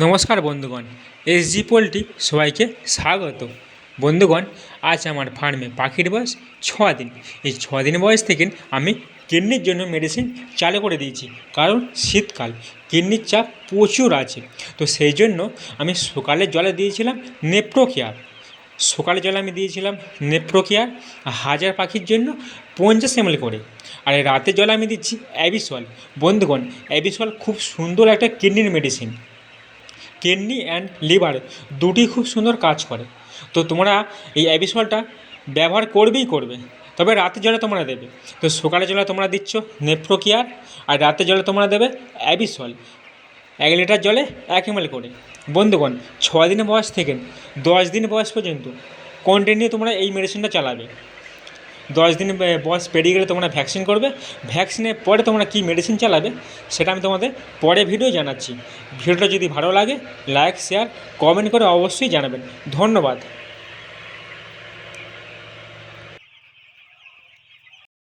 নমস্কার বন্ধুগণ, SG poultry সবাইকে স্বাগত। বন্ধুগণ, আজ আমার ফার্মে পাখির বয়স 6 দিন। এই 6 দিন বয়স থেকে আমি কিডনির জন্য মেডিসিন চালু করে দিয়েছি, কারণ শীতকাল, কিডনির চাপ প্রচুর আছে। তো সেই জন্য আমি সকালে জলে দিয়েছিলাম নেপ্রোকেয়ার। সকালে জলে আমি দিয়েছিলাম নেপ্রোকেয়ার 1000 পাখির জন্য 50 ml করে। আর রাতের জলে আমি দিচ্ছি অ্যাবিসল। বন্ধুগণ, অ্যাবিসল খুব সুন্দর একটা কিডনির মেডিসিন। কিডনি অ্যান্ড লিভার দুটি খুব সুন্দর কাজ করে। তো তোমরা এই অ্যাবিসলটা ব্যবহার করবেই করবে, তবে রাতের জলে তোমরা দেবে। তো সকালের জলে তোমরা দিচ্ছ নেপ্রোকেয়ার, আর রাতের জলে তোমরা দেবে অ্যাবিসল 1 লিটার জলে 1 ml করে। বন্ধুগণ, 6 দিনের বয়স থেকে 10 দিন বয়স পর্যন্ত কন্টিনিউ তোমরা এই মেডিসিনটা চালাবে। 10 দিন বয়স পেরিয়ে গেলে তোমরা ভ্যাকসিন করবে। ভ্যাকসিনের পরে তোমরা কী মেডিসিন চালাবে সেটা আমি তোমাদের পরে ভিডিও জানাচ্ছি। ভিডিওটা যদি ভালো লাগে লাইক, শেয়ার, কমেন্ট করে অবশ্যই জানাবেন। ধন্যবাদ।